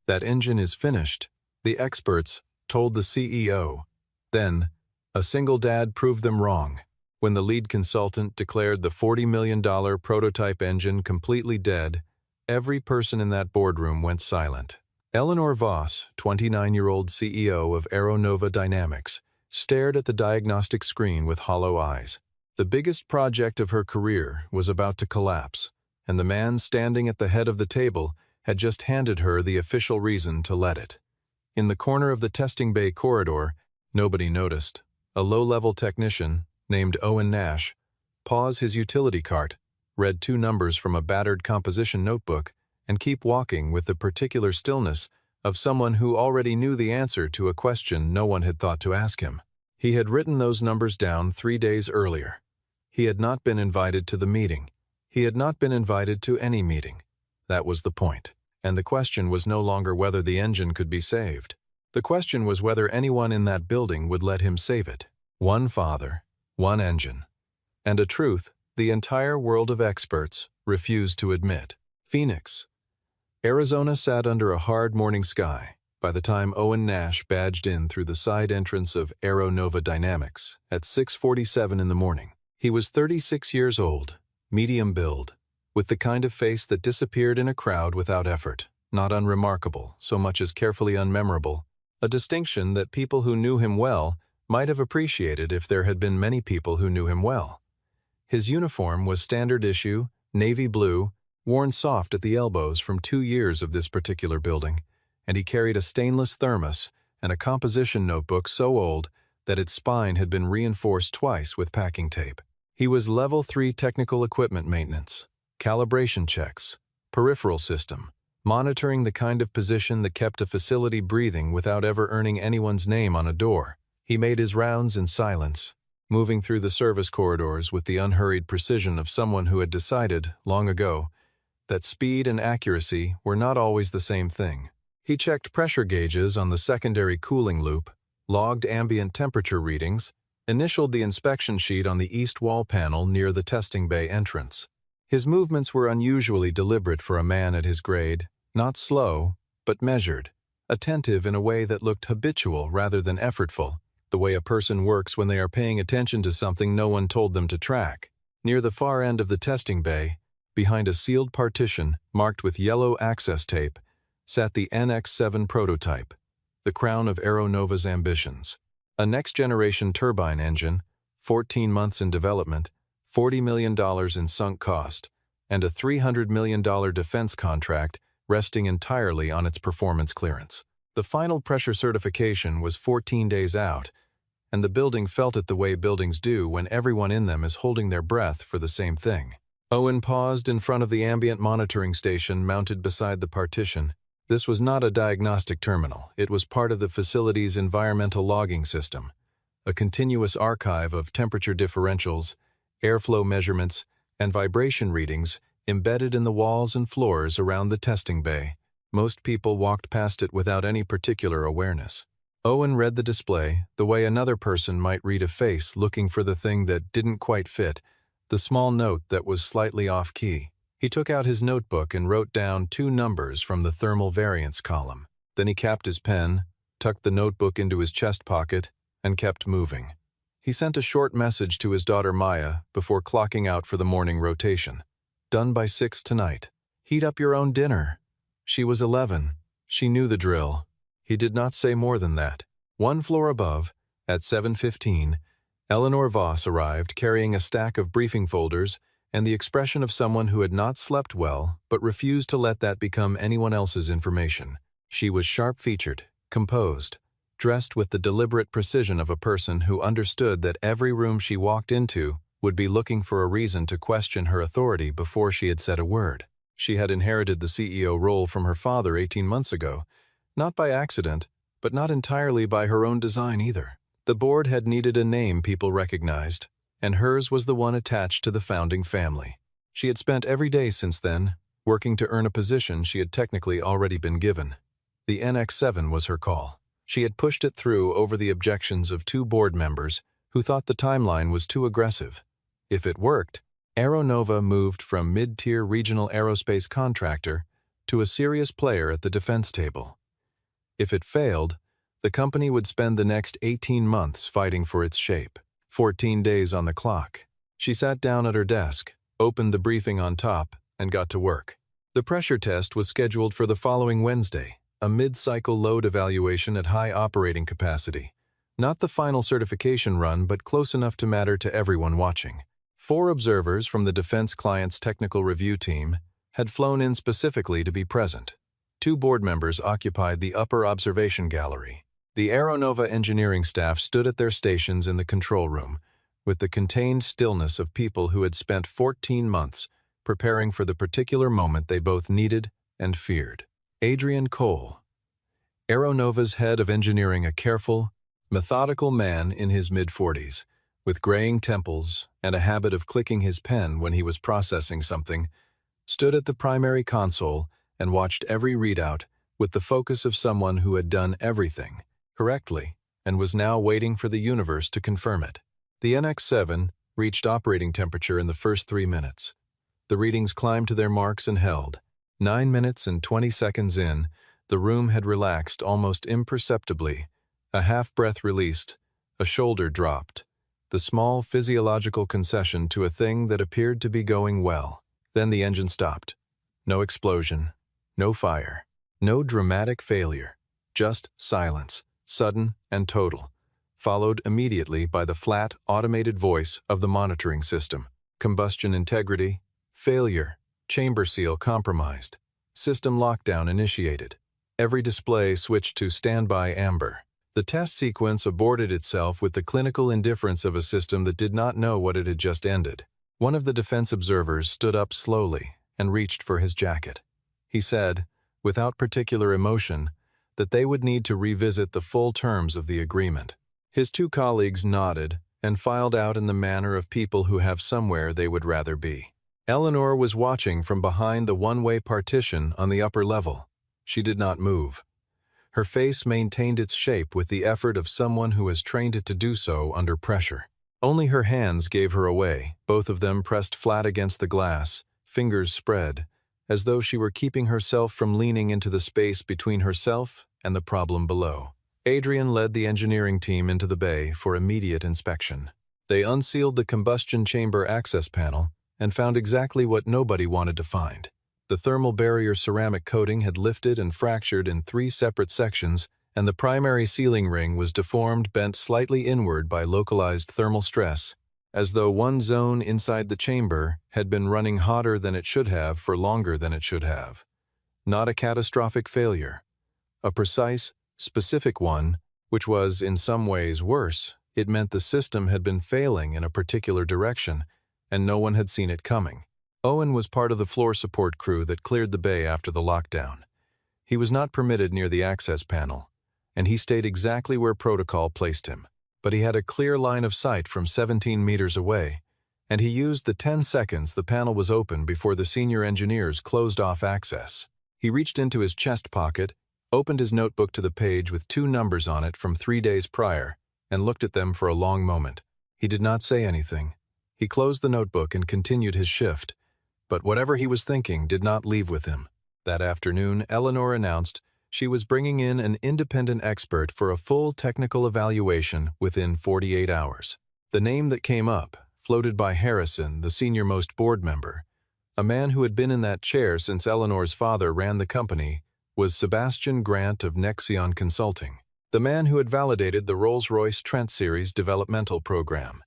"That engine is finished," the experts told the CEO. Then, a single dad proved them wrong. When the lead consultant declared the $40 million prototype engine completely dead, every person in that boardroom went silent. Eleanor Voss, 29-year-old CEO of AeroNova Dynamics, stared at the diagnostic screen with hollow eyes. The biggest project of her career was about to collapse, and the man standing at the head of the table had just handed her the official reason to let it. In the corner of the testing bay corridor, nobody noticed. A low-level technician, named Owen Nash, paused his utility cart, read 2 numbers from a battered composition notebook, and keep walking with the particular stillness of someone who already knew the answer to a question no one had thought to ask him. He had written those numbers down 3 days earlier. He had not been invited to the meeting. He had not been invited to any meeting. That was the point. And the question was no longer whether the engine could be saved. The question was whether anyone in that building would let him save it. One father, one engine. And a truth the entire world of experts refused to admit. Phoenix, Arizona sat under a hard morning sky by the time Owen Nash badged in through the side entrance of AeroNova Dynamics at 6:47 in the morning. He was 36 years old, medium build, with the kind of face that disappeared in a crowd without effort, not unremarkable, so much as carefully unmemorable, a distinction that people who knew him well might have appreciated if there had been many people who knew him well. His uniform was standard issue, navy blue, worn soft at the elbows from 2 years of this particular building, and he carried a stainless thermos and a composition notebook so old that its spine had been reinforced twice with packing tape. He was Level 3 technical equipment maintenance, calibration checks, peripheral system, monitoring the kind of position that kept a facility breathing without ever earning anyone's name on a door. He made his rounds in silence, moving through the service corridors with the unhurried precision of someone who had decided, long ago, that speed and accuracy were not always the same thing. He checked pressure gauges on the secondary cooling loop, logged ambient temperature readings, initialed the inspection sheet on the east wall panel near the testing bay entrance. His movements were unusually deliberate for a man at his grade, not slow, but measured, attentive in a way that looked habitual rather than effortful, the way a person works when they are paying attention to something no one told them to track. Near the far end of the testing bay, behind a sealed partition marked with yellow access tape, sat the NX-7 prototype, the crown of AeroNova's ambitions. A next-generation turbine engine, 14 months in development, $40 million in sunk cost, and a $300 million defense contract resting entirely on its performance clearance. The final pressure certification was 14 days out, and the building felt it the way buildings do when everyone in them is holding their breath for the same thing. Owen paused in front of the ambient monitoring station mounted beside the partition. This was not a diagnostic terminal. It was part of the facility's environmental logging system, a continuous archive of temperature differentials, airflow measurements, and vibration readings embedded in the walls and floors around the testing bay. Most people walked past it without any particular awareness. Owen read the display the way another person might read a face looking for the thing that didn't quite fit, the small note that was slightly off-key. He took out his notebook and wrote down 2 numbers from the thermal variance column. Then he capped his pen, tucked the notebook into his chest pocket, and kept moving. He sent a short message to his daughter Maya before clocking out for the morning rotation. Done by 6 tonight. Heat up your own dinner. She was 11. She knew the drill. He did not say more than that. 1 floor above, at 7:15, Eleanor Voss arrived carrying a stack of briefing folders and the expression of someone who had not slept well but refused to let that become anyone else's information. She was sharp-featured, composed, dressed with the deliberate precision of a person who understood that every room she walked into would be looking for a reason to question her authority before she had said a word. She had inherited the CEO role from her father 18 months ago, not by accident, but not entirely by her own design either. The board had needed a name people recognized, and hers was the one attached to the founding family. She had spent every day since then, working to earn a position she had technically already been given. The NX-7 was her call. She had pushed it through over the objections of 2 board members who thought the timeline was too aggressive. If it worked, AeroNova moved from mid-tier regional aerospace contractor to a serious player at the defense table. If it failed, the company would spend the next 18 months fighting for its shape. 14 days on the clock. She sat down at her desk, opened the briefing on top, and got to work. The pressure test was scheduled for the following Wednesday, a mid-cycle load evaluation at high operating capacity. Not the final certification run, but close enough to matter to everyone watching. 4 observers from the defense client's technical review team had flown in specifically to be present. 2 board members occupied the upper observation gallery. The Aeronova engineering staff stood at their stations in the control room, with the contained stillness of people who had spent 14 months preparing for the particular moment they both needed and feared. Adrian Cole, Aeronova's head of engineering, a careful, methodical man in his mid-40s, with graying temples and a habit of clicking his pen when he was processing something, stood at the primary console and watched every readout with the focus of someone who had done everything correctly and was now waiting for the universe to confirm it. The NX-7 reached operating temperature in the first 3 minutes. The readings climbed to their marks and held. 9 minutes and 20 seconds in, the room had relaxed almost imperceptibly. A half-breath released, a shoulder dropped, the small physiological concession to a thing that appeared to be going well. Then the engine stopped. No explosion, no fire, no dramatic failure, just silence, sudden and total, followed immediately by the flat, automated voice of the monitoring system. Combustion integrity, failure, chamber seal compromised, system lockdown initiated. Every display switched to standby amber. The test sequence aborted itself with the clinical indifference of a system that did not know what it had just ended. One of the defense observers stood up slowly and reached for his jacket. He said, without particular emotion, that they would need to revisit the full terms of the agreement. His 2 colleagues nodded and filed out in the manner of people who have somewhere they would rather be. Eleanor was watching from behind the one-way partition on the upper level. She did not move. Her face maintained its shape with the effort of someone who has trained it to do so under pressure. Only her hands gave her away, both of them pressed flat against the glass, fingers spread, as though she were keeping herself from leaning into the space between herself and the problem below. Adrian led the engineering team into the bay for immediate inspection. They unsealed the combustion chamber access panel and found exactly what nobody wanted to find. The thermal barrier ceramic coating had lifted and fractured in 3 separate sections, and the primary sealing ring was deformed, bent slightly inward by localized thermal stress, as though one zone inside the chamber had been running hotter than it should have for longer than it should have. Not a catastrophic failure. A precise, specific one, which was in some ways worse. It meant the system had been failing in a particular direction, and no one had seen it coming. Owen was part of the floor support crew that cleared the bay after the lockdown. He was not permitted near the access panel, and he stayed exactly where protocol placed him. But he had a clear line of sight from 17 meters away, and he used the 10 seconds the panel was open before the senior engineers closed off access. He reached into his chest pocket, opened his notebook to the page with 2 numbers on it from 3 days prior, and looked at them for a long moment. He did not say anything. He closed the notebook and continued his shift, but whatever he was thinking did not leave with him. That afternoon, Eleanor announced she was bringing in an independent expert for a full technical evaluation within 48 hours. The name that came up, floated by Harrison, the senior-most board member, a man who had been in that chair since Eleanor's father ran the company, was Sebastian Grant of Nexion Consulting, the man who had validated the Rolls-Royce Trent Series developmental program.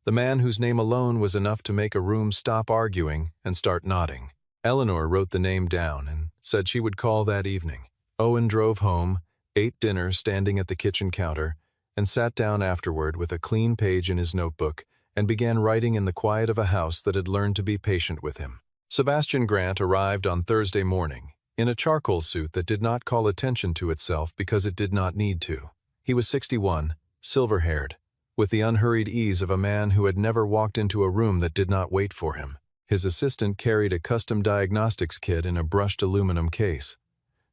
The man whose name alone was enough to make a room stop arguing and start nodding. Eleanor wrote the name down and said she would call that evening. Owen drove home, ate dinner standing at the kitchen counter, and sat down afterward with a clean page in his notebook and began writing in the quiet of a house that had learned to be patient with him. Sebastian Grant arrived on Thursday morning, in a charcoal suit that did not call attention to itself because it did not need to. He was 61, silver-haired, with the unhurried ease of a man who had never walked into a room that did not wait for him. His assistant carried a custom diagnostics kit in a brushed aluminum case.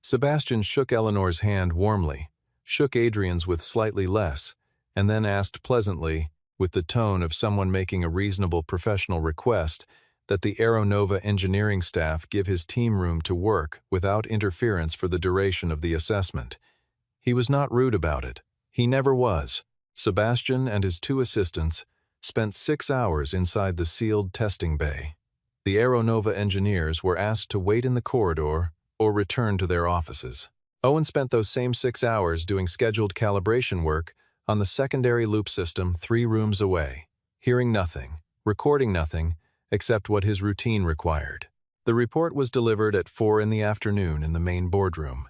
Sebastian shook Eleanor's hand warmly, shook Adrian's with slightly less, and then asked pleasantly, with the tone of someone making a reasonable professional request, that the Aeronova engineering staff give his team room to work without interference for the duration of the assessment. He was not rude about it. He never was. Sebastian and his 2 assistants spent 6 hours inside the sealed testing bay. The Aeronova engineers were asked to wait in the corridor or return to their offices. Owen spent those same 6 hours doing scheduled calibration work on the secondary loop system 3 rooms away, hearing nothing, recording nothing, except what his routine required. The report was delivered at 4 in the afternoon in the main boardroom.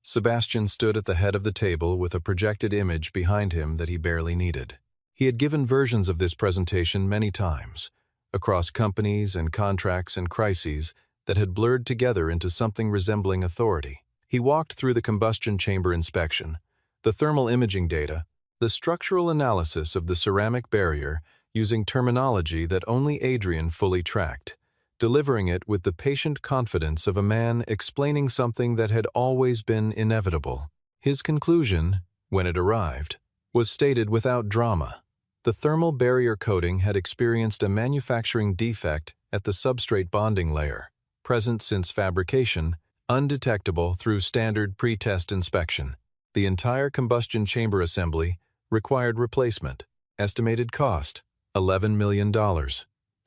Sebastian stood at the head of the table with a projected image behind him that he barely needed. He had given versions of this presentation many times, across companies and contracts and crises that had blurred together into something resembling authority. He walked through the combustion chamber inspection, the thermal imaging data, the structural analysis of the ceramic barrier using terminology that only Adrian fully tracked, delivering it with the patient confidence of a man explaining something that had always been inevitable. His conclusion, when it arrived, was stated without drama. The thermal barrier coating had experienced a manufacturing defect at the substrate bonding layer, present since fabrication, undetectable through standard pre-test inspection. The entire combustion chamber assembly required replacement. Estimated cost, $11 million.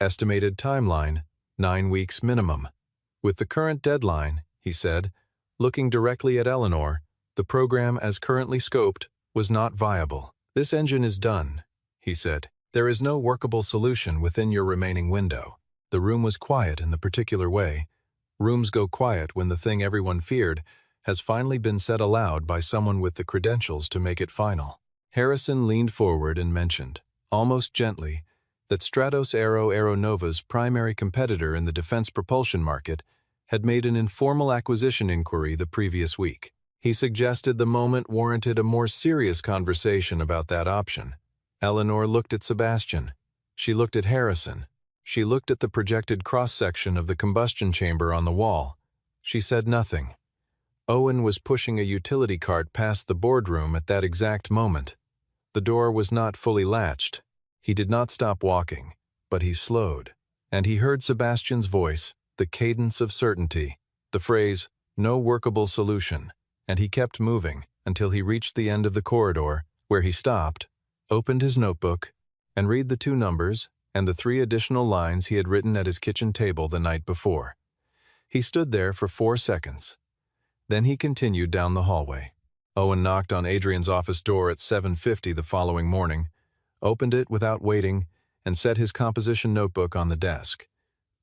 Estimated timeline, 9 weeks minimum. With the current deadline, he said, looking directly at Eleanor, the program as currently scoped was not viable. This engine is done, he said. There is no workable solution within your remaining window. The room was quiet in the particular way. Rooms go quiet when the thing everyone feared has finally been said aloud by someone with the credentials to make it final. Harrison leaned forward and mentioned, almost gently, that Stratos Aeronova's primary competitor in the defense propulsion market had made an informal acquisition inquiry the previous week. He suggested the moment warranted a more serious conversation about that option. Eleanor looked at Sebastian. She looked at Harrison. She looked at the projected cross-section of the combustion chamber on the wall. She said nothing. Owen was pushing a utility cart past the boardroom at that exact moment. The door was not fully latched. He did not stop walking, but he slowed, and he heard Sebastian's voice, the cadence of certainty, the phrase, "no workable solution," and he kept moving until he reached the end of the corridor, where he stopped, opened his notebook, and read the 2 numbers and the 3 additional lines he had written at his kitchen table the night before. He stood there for 4 seconds. Then he continued down the hallway. Owen knocked on Adrian's office door at 7:50 the following morning, opened it without waiting, and set his composition notebook on the desk.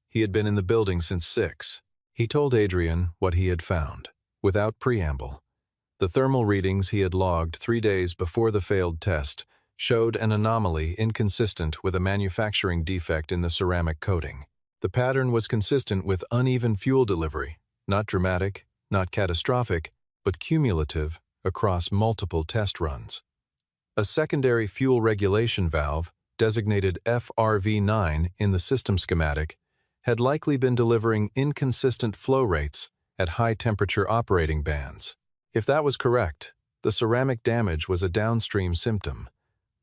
He had been in the building since 6. He told Adrian what he had found, without preamble. The thermal readings he had logged 3 days before the failed test showed an anomaly inconsistent with a manufacturing defect in the ceramic coating. The pattern was consistent with uneven fuel delivery, not dramatic, not catastrophic, but cumulative across multiple test runs. A secondary fuel regulation valve, designated FRV9 in the system schematic, had likely been delivering inconsistent flow rates at high-temperature operating bands. If that was correct, the ceramic damage was a downstream symptom,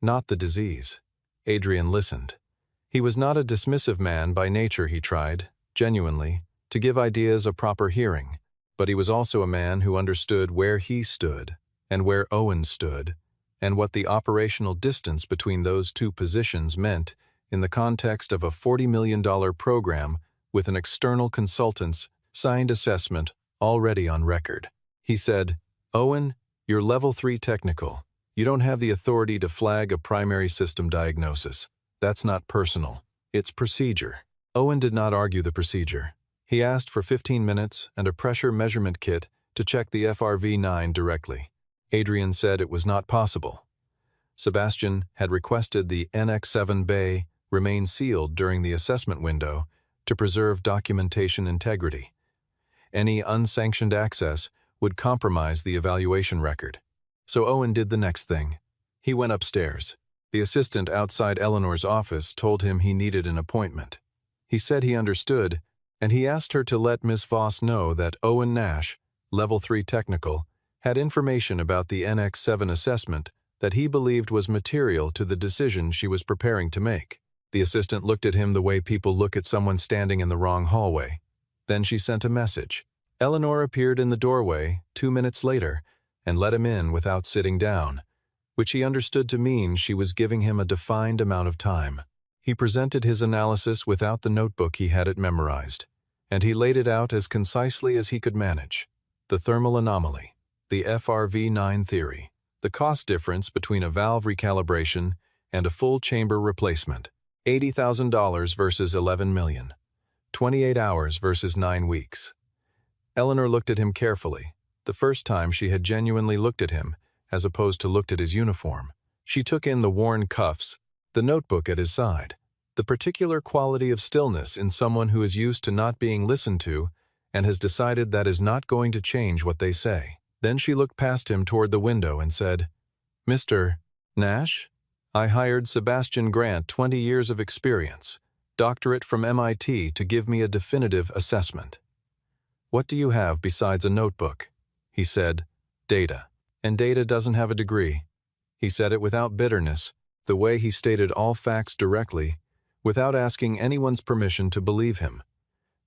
not the disease. Adrian listened. He was not a dismissive man by nature. He tried, genuinely, to give ideas a proper hearing, but he was also a man who understood where he stood and where Owen stood, and what the operational distance between those 2 positions meant in the context of a $40 million program with an external consultant's signed assessment already on record. He said, "Owen, you're level 3 technical. You don't have the authority to flag a primary system diagnosis. That's not personal. It's procedure." Owen did not argue the procedure. He asked for 15 minutes and a pressure measurement kit to check the FRV9 directly. Adrian said it was not possible. Sebastian had requested the NX7 bay remain sealed during the assessment window to preserve documentation integrity. Any unsanctioned access would compromise the evaluation record. So Owen did the next thing. He went upstairs. The assistant outside Eleanor's office told him he needed an appointment. He said he understood, and he asked her to let Miss Voss know that Owen Nash, level 3 technical, had information about the NX7 assessment that he believed was material to the decision she was preparing to make. The assistant looked at him the way people look at someone standing in the wrong hallway. Then she sent a message. Eleanor appeared in the doorway 2 minutes later and let him in without sitting down, which he understood to mean she was giving him a defined amount of time. He presented his analysis without the notebook he had it memorized, and he laid it out as concisely as he could manage. The thermal anomaly, the FRV9 theory, the cost difference between a valve recalibration and a full chamber replacement, $80,000 versus $11 million, 28 hours versus 9 weeks. Eleanor looked at him carefully, the first time she had genuinely looked at him, as opposed to looked at his uniform. She took in the worn cuffs, the notebook at his side, the particular quality of stillness in someone who is used to not being listened to and has decided that is not going to change what they say. Then she looked past him toward the window and said, "Mr. Nash? I hired Sebastian Grant, 20 years of experience, doctorate from MIT, to give me a definitive assessment. What do you have besides a notebook?" He said, "Data. And data doesn't have a degree." He said it without bitterness, the way he stated all facts directly, without asking anyone's permission to believe him.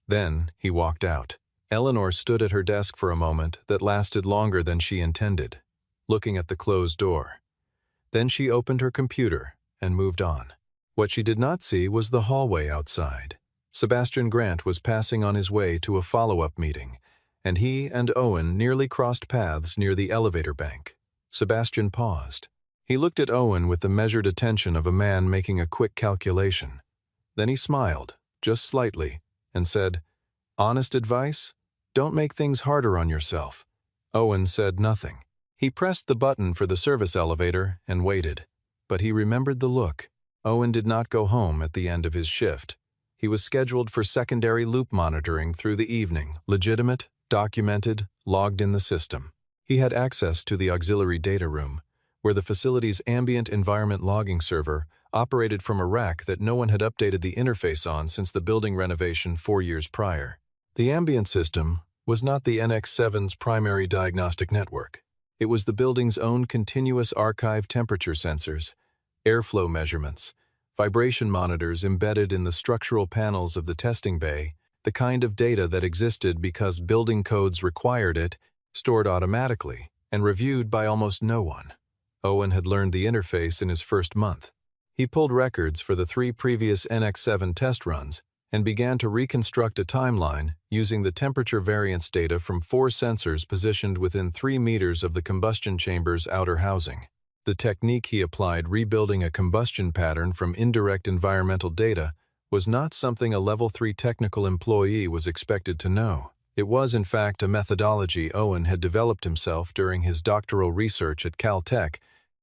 Then he walked out. Eleanor stood at her desk for a moment that lasted longer than she intended, looking at the closed door. Then she opened her computer and moved on. What she did not see was the hallway outside. Sebastian Grant was passing on his way to a follow-up meeting, and he and Owen nearly crossed paths near the elevator bank. Sebastian paused. He looked at Owen with the measured attention of a man making a quick calculation. Then he smiled, just slightly, and said, "Honest advice? Don't make things harder on yourself." Owen said nothing. He pressed the button for the service elevator and waited, but he remembered the look. Owen did not go home at the end of his shift. He was scheduled for secondary loop monitoring through the evening, legitimate, documented, logged in the system. He had access to the auxiliary data room, where the facility's ambient environment logging server operated from a rack that no one had updated the interface on since the building renovation 4 years prior. The ambient system was not the NX7's primary diagnostic network. It was the building's own continuous archive temperature sensors, airflow measurements, vibration monitors embedded in the structural panels of the testing bay, the kind of data that existed because building codes required it, stored automatically, and reviewed by almost no one. Owen had learned the interface in his first month. He pulled records for the 3 previous NX7 test runs and began to reconstruct a timeline using the temperature variance data from 4 sensors positioned within 3 meters of the combustion chamber's outer housing. The technique he applied, rebuilding a combustion pattern from indirect environmental data, was not something a Level 3 technical employee was expected to know. It was, in fact, a methodology Owen had developed himself during his doctoral research at Caltech,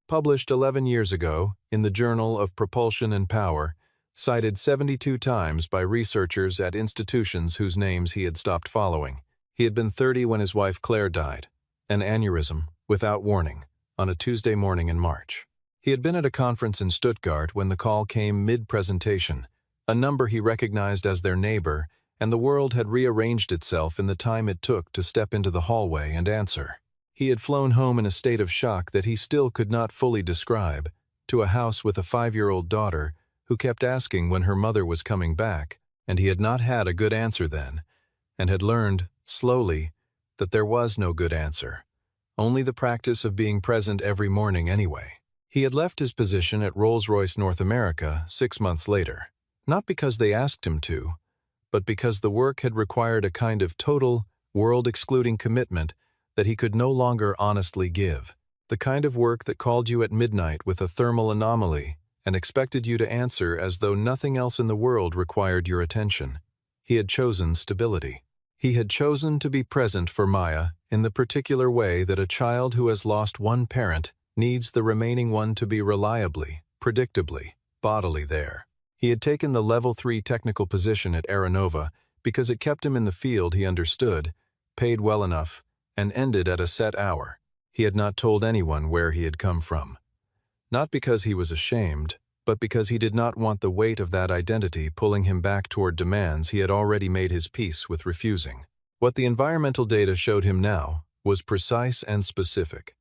published 11 years ago in the Journal of Propulsion and Power, cited 72 times by researchers at institutions whose names he had stopped following. He had been 30 when his wife Claire died, an aneurysm, without warning, on a Tuesday morning in March. He had been at a conference in Stuttgart when the call came mid-presentation, a number he recognized as their neighbor, and the world had rearranged itself in the time it took to step into the hallway and answer. He had flown home in a state of shock that he still could not fully describe, to a house with a 5-year-old daughter who kept asking when her mother was coming back, and he had not had a good answer then, and had learned, slowly, that there was no good answer, only the practice of being present every morning anyway. He had left his position at Rolls-Royce North America 6 months later, not because they asked him to, but because the work had required a kind of total, world-excluding commitment that he could no longer honestly give. The kind of work that called you at midnight with a thermal anomaly and expected you to answer as though nothing else in the world required your attention. He had chosen stability. He had chosen to be present for Maya in the particular way that a child who has lost one parent needs the remaining one to be reliably, predictably, bodily there. He had taken the Level 3 technical position at Aeronova because it kept him in the field he understood, paid well enough, and ended at a set hour. He had not told anyone where he had come from. Not because he was ashamed, but because he did not want the weight of that identity pulling him back toward demands he had already made his peace with refusing. What the environmental data showed him now was precise and specific.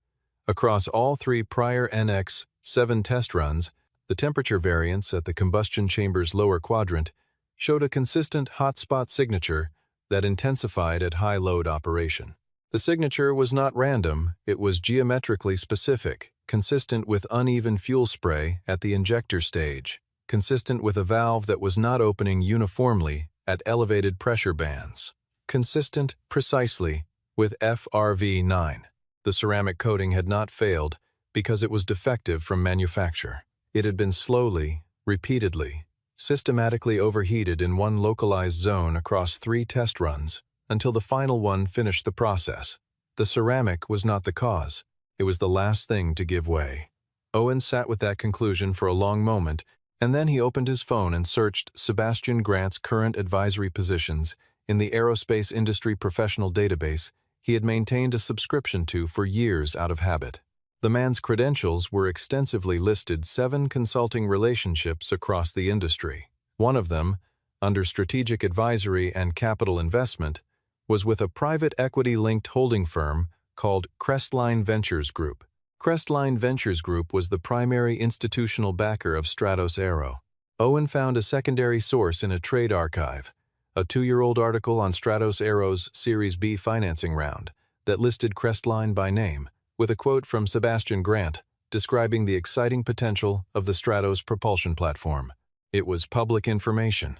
Across all 3 prior NX7 test runs, The temperature variance at the combustion chamber's lower quadrant showed a consistent hotspot signature that intensified at high load operation. The signature was not random, it was geometrically specific, consistent with uneven fuel spray at the injector stage, consistent with a valve that was not opening uniformly at elevated pressure bands, consistent precisely with FRV9. The ceramic coating had not failed because it was defective from manufacture. It had been slowly, repeatedly, systematically overheated in one localized zone across 3 test runs until the final one finished the process. The ceramic was not the cause. It was the last thing to give way. Owen sat with that conclusion for a long moment, and then he opened his phone and searched Sebastian Grant's current advisory positions in the aerospace industry professional database he had maintained a subscription to for years out of habit. The man's credentials were extensively listed 7 consulting relationships across the industry. One of them, under strategic advisory and capital investment, was with a private equity-linked holding firm called Crestline Ventures Group. Crestline Ventures Group was the primary institutional backer of Stratos Aero. Owen found a secondary source in a trade archive, a 2-year-old article on Stratos Aero's Series B financing round that listed Crestline by name, with a quote from Sebastian Grant describing the exciting potential of the Stratos propulsion platform. It was public information,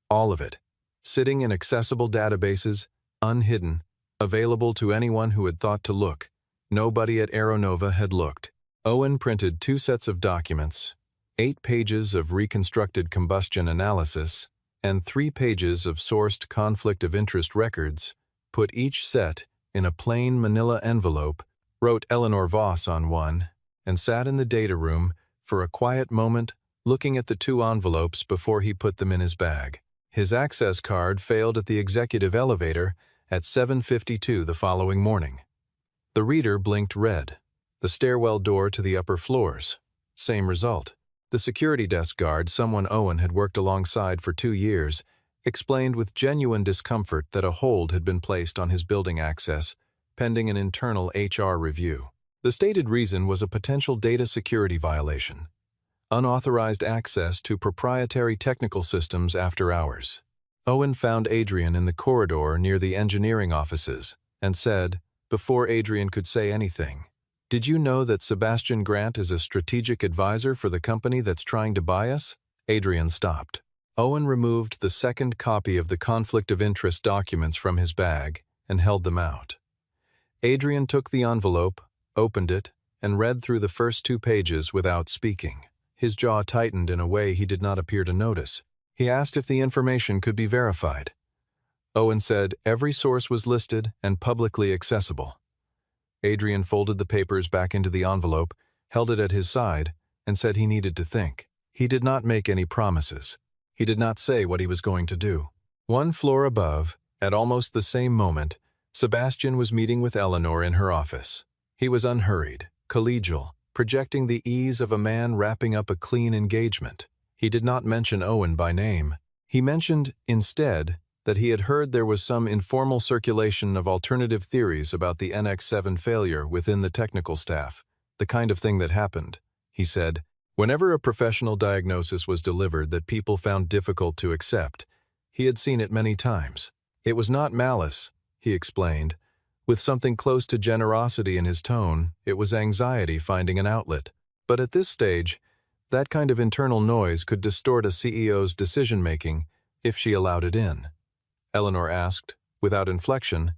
all of it, sitting in accessible databases, unhidden, available to anyone who had thought to look. Nobody at Aeronova had looked. Owen printed 2 sets of documents, 8 pages of reconstructed combustion analysis, and 3 pages of sourced conflict of interest records, put each set in a plain manila envelope, wrote Eleanor Voss on one, and sat in the data room for a quiet moment looking at the 2 envelopes before he put them in his bag. His access card failed at the executive elevator at 7:52 the following morning. The reader blinked red. The stairwell door to the upper floors. Same result. The security desk guard, someone Owen had worked alongside for 2 years, explained with genuine discomfort that a hold had been placed on his building access, pending an internal HR review. The stated reason was a potential data security violation. Unauthorized access to proprietary technical systems after hours. Owen found Adrian in the corridor near the engineering offices and said, before Adrian could say anything, "Did you know that Sebastian Grant is a strategic advisor for the company that's trying to buy us?" Adrian stopped. Owen removed the second copy of the conflict of interest documents from his bag and held them out. Adrian took the envelope, opened it, and read through the first 2 pages without speaking. His jaw tightened in a way he did not appear to notice. He asked if the information could be verified. Owen said every source was listed and publicly accessible. Adrian folded the papers back into the envelope, held it at his side, and said he needed to think. He did not make any promises. He did not say what he was going to do. 1 floor above, at almost the same moment, Sebastian was meeting with Eleanor in her office. He was unhurried, collegial, projecting the ease of a man wrapping up a clean engagement. He did not mention Owen by name. He mentioned, instead, that he had heard there was some informal circulation of alternative theories about the NX-7 failure within the technical staff, the kind of thing that happened, he said, whenever a professional diagnosis was delivered that people found difficult to accept. He had seen it many times. It was not malice, he explained. With something close to generosity in his tone, it was anxiety finding an outlet. But at this stage, that kind of internal noise could distort a CEO's decision-making if she allowed it in. Eleanor asked, without inflection,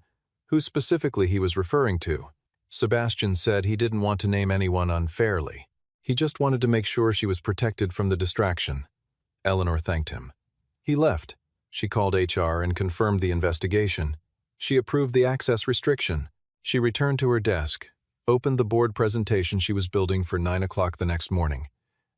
who specifically he was referring to. Sebastian said he didn't want to name anyone unfairly. He just wanted to make sure she was protected from the distraction. Eleanor thanked him. He left. She called HR and confirmed the investigation. She approved the access restriction. She returned to her desk, opened the board presentation she was building for 9 o'clock the next morning,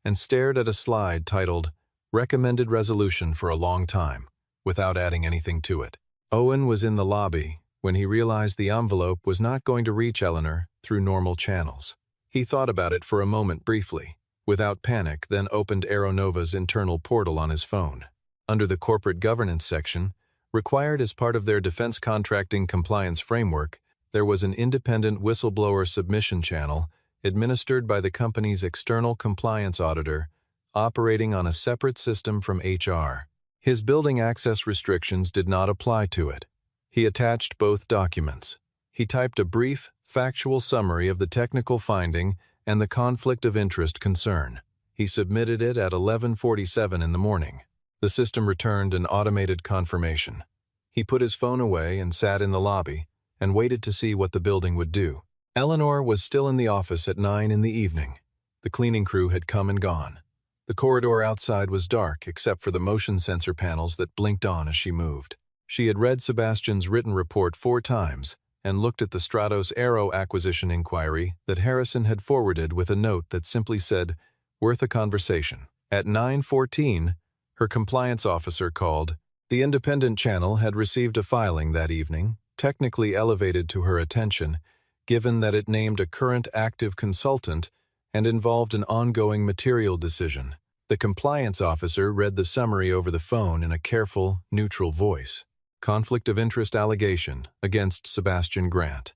and stared at a slide titled, Recommended Resolution for a Long Time, without adding anything to it. Owen was in the lobby when he realized the envelope was not going to reach Eleanor through normal channels. He thought about it for a moment briefly, without panic, then opened Aeronova's internal portal on his phone. Under the Corporate Governance section, required as part of their defense contracting compliance framework, there was an independent whistleblower submission channel administered by the company's external compliance auditor, operating on a separate system from HR. His building access restrictions did not apply to it. He attached both documents. He typed a brief, factual summary of the technical finding and the conflict of interest concern. He submitted it at 11:47 in the morning. The system returned an automated confirmation. He put his phone away and sat in the lobby and waited to see what the building would do. Eleanor was still in the office at 9 in the evening. The cleaning crew had come and gone. The corridor outside was dark except for the motion sensor panels that blinked on as she moved. She had read Sebastian's written report 4 times and looked at the Stratos Aero acquisition inquiry that Harrison had forwarded with a note that simply said, "Worth a conversation." At 9:14, her compliance officer called. The Independent Channel had received a filing that evening, technically elevated to her attention, given that it named a current active consultant and involved an ongoing material decision. The compliance officer read the summary over the phone in a careful, neutral voice. Conflict of interest allegation against Sebastian Grant.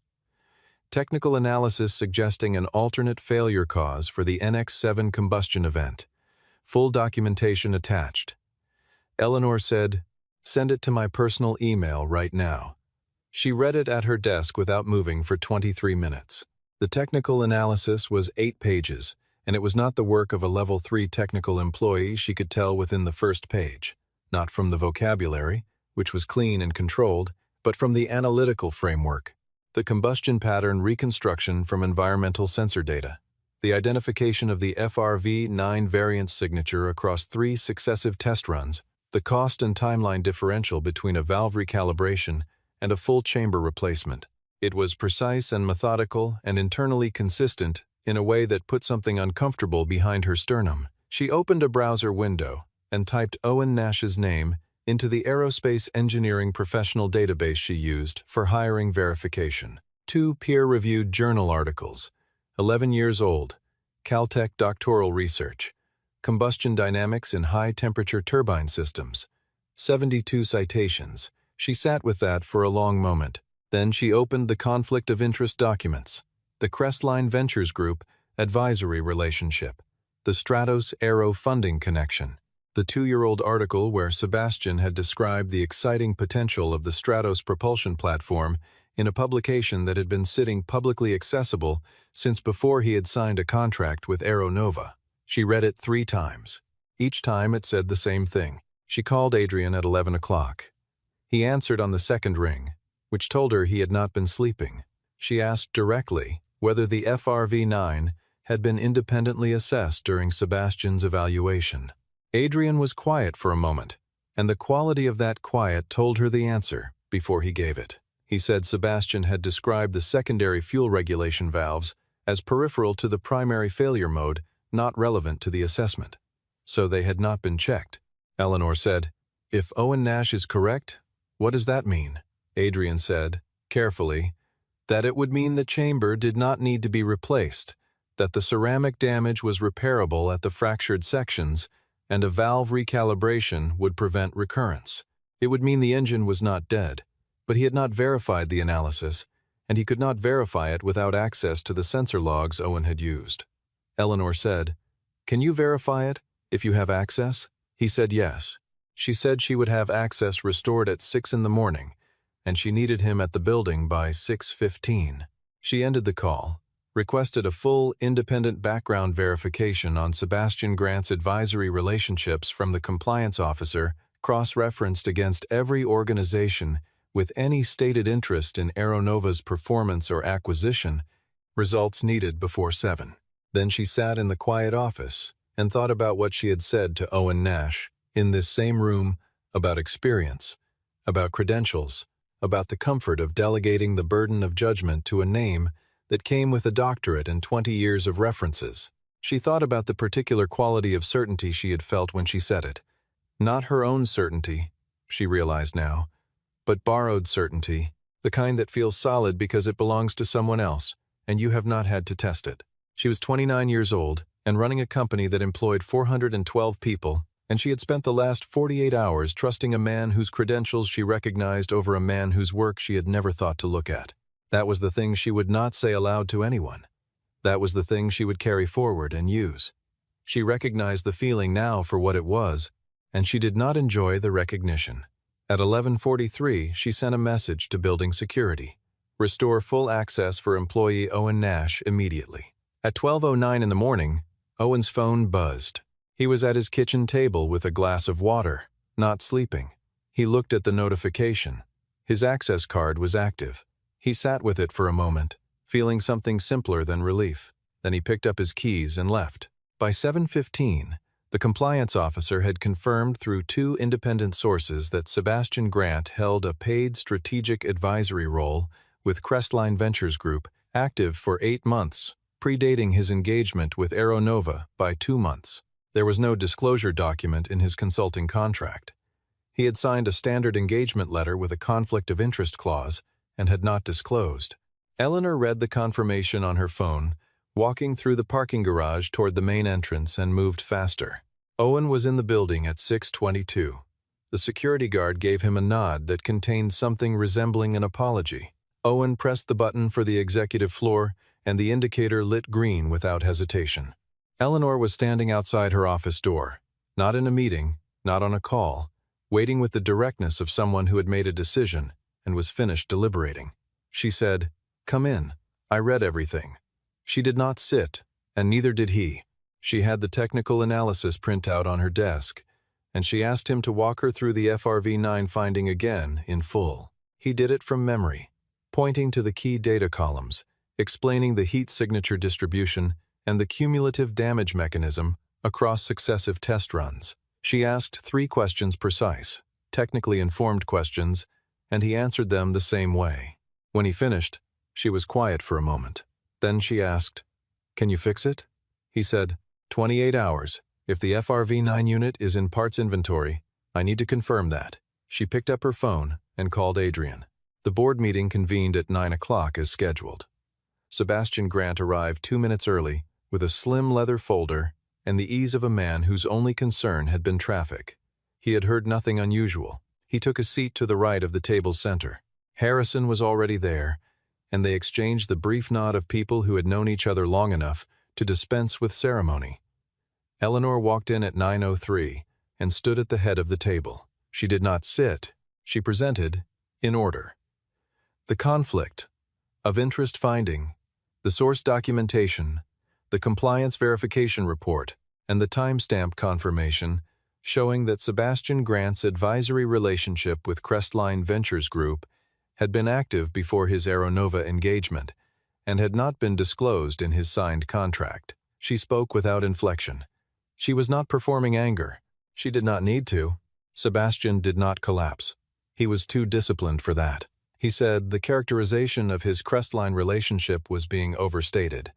Technical analysis suggesting an alternate failure cause for the NX-7 combustion event. Full documentation attached. Eleanor said, "Send it to my personal email right now." She read it at her desk without moving for 23 minutes. The technical analysis was 8 pages, and it was not the work of a Level 3 technical employee, she could tell within the first page. Not from the vocabulary, which was clean and controlled, but from the analytical framework. The combustion pattern reconstruction from environmental sensor data. The identification of the FRV9 variance signature across 3 successive test runs. The cost and timeline differential between a valve recalibration and a full chamber replacement. It was precise and methodical and internally consistent in a way that put something uncomfortable behind her sternum. She opened a browser window and typed Owen Nash's name into the aerospace engineering professional database she used for hiring verification. 2 peer-reviewed journal articles, 11 years old, Caltech doctoral research, combustion dynamics in high-temperature turbine systems, 72 citations. She sat with that for a long moment. Then she opened the conflict of interest documents, the Crestline Ventures Group advisory relationship, the Stratos Aero funding connection, the 2-year-old article where Sebastian had described the exciting potential of the Stratos propulsion platform in a publication that had been sitting publicly accessible since before he had signed a contract with AeroNova. She read it 3 times. Each time it said the same thing. She called Adrian at 11 o'clock. He answered on the second ring, which told her he had not been sleeping. She asked directly whether the FRV9 had been independently assessed during Sebastian's evaluation. Adrian was quiet for a moment, and the quality of that quiet told her the answer before he gave it. He said Sebastian had described the secondary fuel regulation valves as peripheral to the primary failure mode, not relevant to the assessment. So they had not been checked. Eleanor said, "If Owen Nash is correct, what does that mean?" Adrian said, carefully, that it would mean the chamber did not need to be replaced, that the ceramic damage was repairable at the fractured sections, and a valve recalibration would prevent recurrence. It would mean the engine was not dead, but he had not verified the analysis, and he could not verify it without access to the sensor logs Owen had used. Eleanor said, "Can you verify it, if you have access?" He said yes. She said she would have access restored at 6 in the morning, and she needed him at the building by 6:15. She ended the call, requested a full, independent background verification on Sebastian Grant's advisory relationships from the compliance officer, cross-referenced against every organization with any stated interest in AeroNova's performance or acquisition, results needed before 7. Then she sat in the quiet office and thought about what she had said to Owen Nash in this same room about experience, about credentials, about the comfort of delegating the burden of judgment to a name that came with a doctorate and 20 years of references. She thought about the particular quality of certainty she had felt when she said it. Not her own certainty, she realized now, but borrowed certainty, the kind that feels solid because it belongs to someone else, and you have not had to test it. She was 29 years old and running a company that employed 412 people, and she had spent the last 48 hours trusting a man whose credentials she recognized over a man whose work she had never thought to look at. That was the thing she would not say aloud to anyone. That was the thing she would carry forward and use. She recognized the feeling now for what it was, and she did not enjoy the recognition. At 11:43, she sent a message to building security. Restore full access for employee Owen Nash immediately. At 12:09 in the morning, Owen's phone buzzed. He was at his kitchen table with a glass of water, not sleeping. He looked at the notification. His access card was active. He sat with it for a moment, feeling something simpler than relief. Then he picked up his keys and left. By 7:15, the compliance officer had confirmed through 2 independent sources that Sebastian Grant held a paid strategic advisory role with Crestline Ventures Group, active for 8 months, predating his engagement with Aeronova by 2 months. There was no disclosure document in his consulting contract. He had signed a standard engagement letter with a conflict of interest clause and had not disclosed. Eleanor read the confirmation on her phone, walking through the parking garage toward the main entrance, and moved faster. Owen was in the building at 6:22. The security guard gave him a nod that contained something resembling an apology. Owen pressed the button for the executive floor, and the indicator lit green without hesitation. Eleanor was standing outside her office door, not in a meeting, not on a call, waiting with the directness of someone who had made a decision and was finished deliberating. She said, "Come in. I read everything." She did not sit, and neither did he. She had the technical analysis printout on her desk, and she asked him to walk her through the FRV9 finding again in full. He did it from memory, pointing to the key data columns, explaining the heat signature distribution and the cumulative damage mechanism across successive test runs. She asked 3 questions precise, technically informed questions, and he answered them the same way. When he finished, she was quiet for a moment. Then she asked, "Can you fix it?" He said, 28 hours. If the FRV9 unit is in parts inventory, I need to confirm that." She picked up her phone and called Adrian. The board meeting convened at 9 o'clock as scheduled. Sebastian Grant arrived 2 minutes early with a slim leather folder and the ease of a man whose only concern had been traffic. He had heard nothing unusual. He took a seat to the right of the table's center. Harrison was already there, and they exchanged the brief nod of people who had known each other long enough to dispense with ceremony. Eleanor walked in at 9:03 and stood at the head of the table. She did not sit. She presented, in order, the conflict of interest finding, the source documentation, the compliance verification report, and the timestamp confirmation showing that Sebastian Grant's advisory relationship with Crestline Ventures Group had been active before his Aeronova engagement and had not been disclosed in his signed contract. She spoke without inflection. She was not performing anger. She did not need to. Sebastian did not collapse. He was too disciplined for that. He said the characterization of his Crestline relationship was being overstated.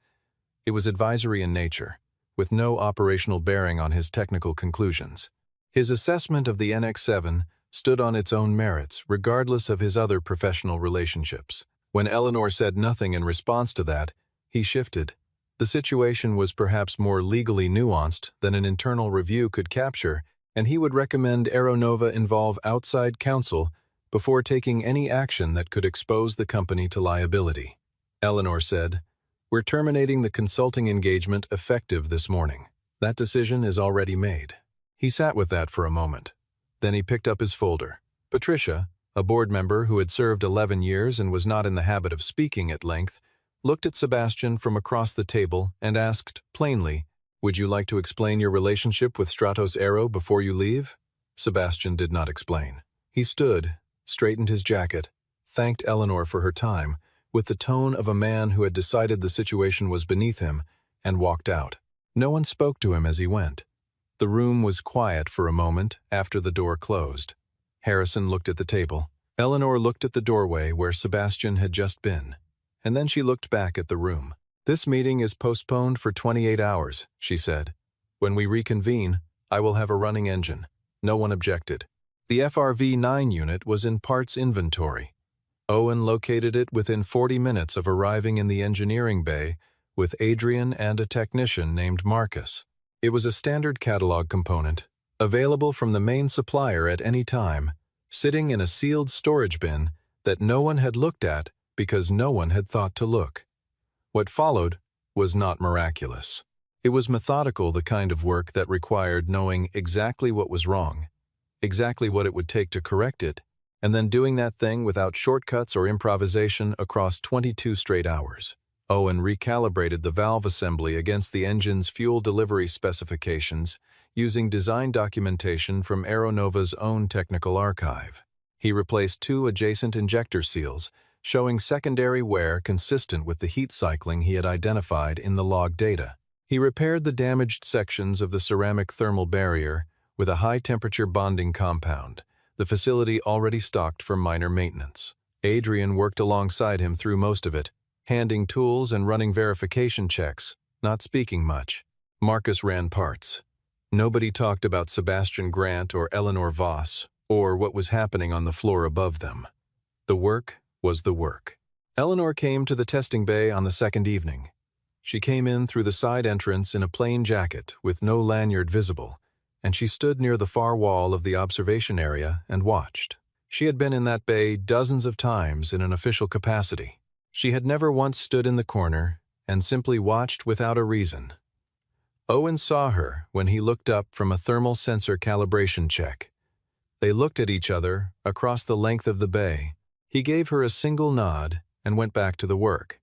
It was advisory in nature, with no operational bearing on his technical conclusions. His assessment of the NX-7 stood on its own merits, regardless of his other professional relationships. When Eleanor said nothing in response to that, he shifted. The situation was perhaps more legally nuanced than an internal review could capture, and he would recommend Aeronova involve outside counsel before taking any action that could expose the company to liability. Eleanor said, "We're terminating the consulting engagement effective this morning. That decision is already made." He sat with that for a moment. Then he picked up his folder. Patricia, a board member who had served 11 years and was not in the habit of speaking at length, looked at Sebastian from across the table and asked plainly, "Would you like to explain your relationship with Stratos Aero before you leave?" Sebastian did not explain. He stood, straightened his jacket, thanked Eleanor for her time, with the tone of a man who had decided the situation was beneath him, and walked out. No one spoke to him as he went. The room was quiet for a moment after the door closed. Harrison looked at the table. Eleanor looked at the doorway where Sebastian had just been, and then she looked back at the room. "This meeting is postponed for 28 hours, she said. "When we reconvene, I will have a running engine." No one objected. The FRV9 unit was in parts inventory. Owen located it within 40 minutes of arriving in the engineering bay with Adrian and a technician named Marcus. It was a standard catalog component, available from the main supplier at any time, sitting in a sealed storage bin that no one had looked at because no one had thought to look. What followed was not miraculous. It was methodical, the kind of work that required knowing exactly what was wrong, exactly what it would take to correct it, and then doing that thing without shortcuts or improvisation across 22 straight hours. Owen recalibrated the valve assembly against the engine's fuel delivery specifications using design documentation from Aeronova's own technical archive. He replaced 2 adjacent injector seals, showing secondary wear consistent with the heat cycling he had identified in the log data. He repaired the damaged sections of the ceramic thermal barrier with a high-temperature bonding compound, the facility already stocked for minor maintenance. Adrian worked alongside him through most of it, handing tools and running verification checks, not speaking much. Marcus ran parts. Nobody talked about Sebastian Grant or Eleanor Voss, or what was happening on the floor above them. The work was the work. Eleanor came to the testing bay on the second evening. She came in through the side entrance in a plain jacket with no lanyard visible, and she stood near the far wall of the observation area and watched. She had been in that bay dozens of times in an official capacity. She had never once stood in the corner and simply watched without a reason. Owen saw her when he looked up from a thermal sensor calibration check. They looked at each other across the length of the bay. He gave her a single nod and went back to the work.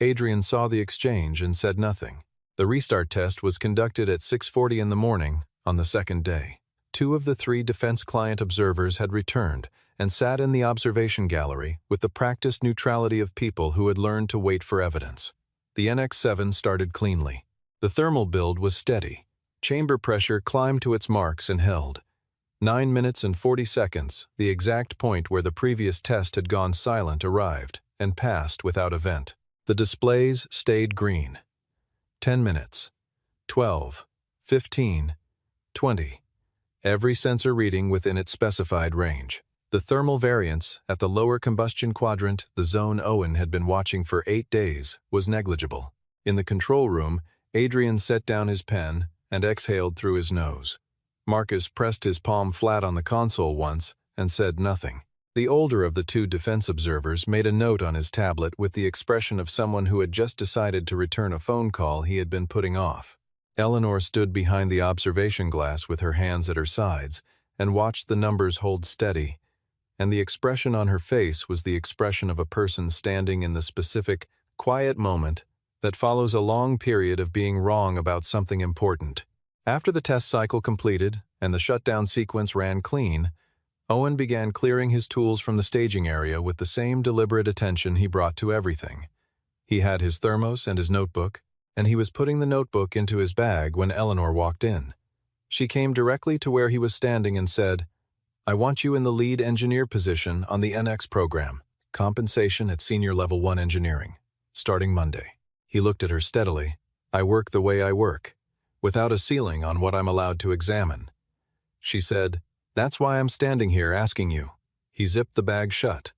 Adrian saw the exchange and said nothing. The restart test was conducted at 6:40 in the morning on the second day. 2 of the 3 defense client observers had returned and sat in the observation gallery with the practiced neutrality of people who had learned to wait for evidence. The NX-7 started cleanly. The thermal build was steady. Chamber pressure climbed to its marks and held. 9 minutes and 40 seconds, the exact point where the previous test had gone silent, arrived and passed without event. The displays stayed green. 10 minutes, 12, 15, 20. Every sensor reading within its specified range. The thermal variance at the lower combustion quadrant, the zone Owen had been watching for 8 days, was negligible. In the control room, Adrian set down his pen and exhaled through his nose. Marcus pressed his palm flat on the console once and said nothing. The older of the 2 defense observers made a note on his tablet with the expression of someone who had just decided to return a phone call he had been putting off. Eleanor stood behind the observation glass with her hands at her sides and watched the numbers hold steady, and the expression on her face was the expression of a person standing in the specific, quiet moment that follows a long period of being wrong about something important. After the test cycle completed and the shutdown sequence ran clean, Owen began clearing his tools from the staging area with the same deliberate attention he brought to everything. He had his thermos and his notebook, and he was putting the notebook into his bag when Eleanor walked in. She came directly to where he was standing and said, "I want you in the lead engineer position on the NX program. Compensation at Senior Level 1 Engineering. Starting Monday." He looked at her steadily. "I work the way I work, without a ceiling on what I'm allowed to examine." She said, "That's why I'm standing here asking you." He zipped the bag shut.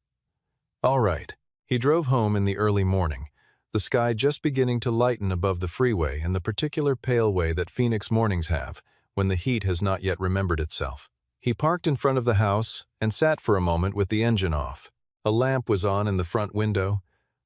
All right. He drove home in the early morning, the sky just beginning to lighten above the freeway in the particular pale way that Phoenix mornings have when the heat has not yet remembered itself. He parked in front of the house and sat for a moment with the engine off. A lamp was on in the front window.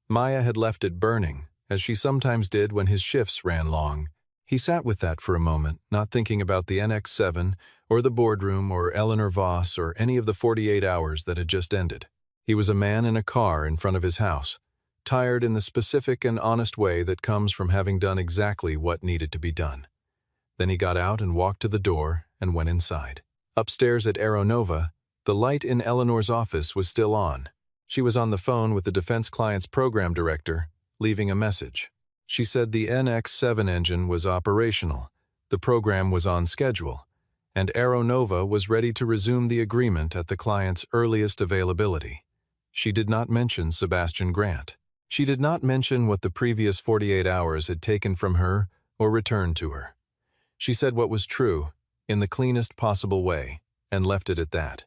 Maya had left it burning, as she sometimes did when his shifts ran long. He sat with that for a moment, not thinking about the NX-7 or the boardroom or Eleanor Voss or any of the 48 hours that had just ended. He was a man in a car in front of his house, tired in the specific and honest way that comes from having done exactly what needed to be done. Then he got out and walked to the door and went inside. Upstairs at Aeronova, the light in Eleanor's office was still on. She was on the phone with the defense client's program director, leaving a message. She said the NX-7 engine was operational, the program was on schedule, and Aeronova was ready to resume the agreement at the client's earliest availability. She did not mention Sebastian Grant. She did not mention what the previous 48 hours had taken from her or returned to her. She said what was true, in the cleanest possible way, and left it at that.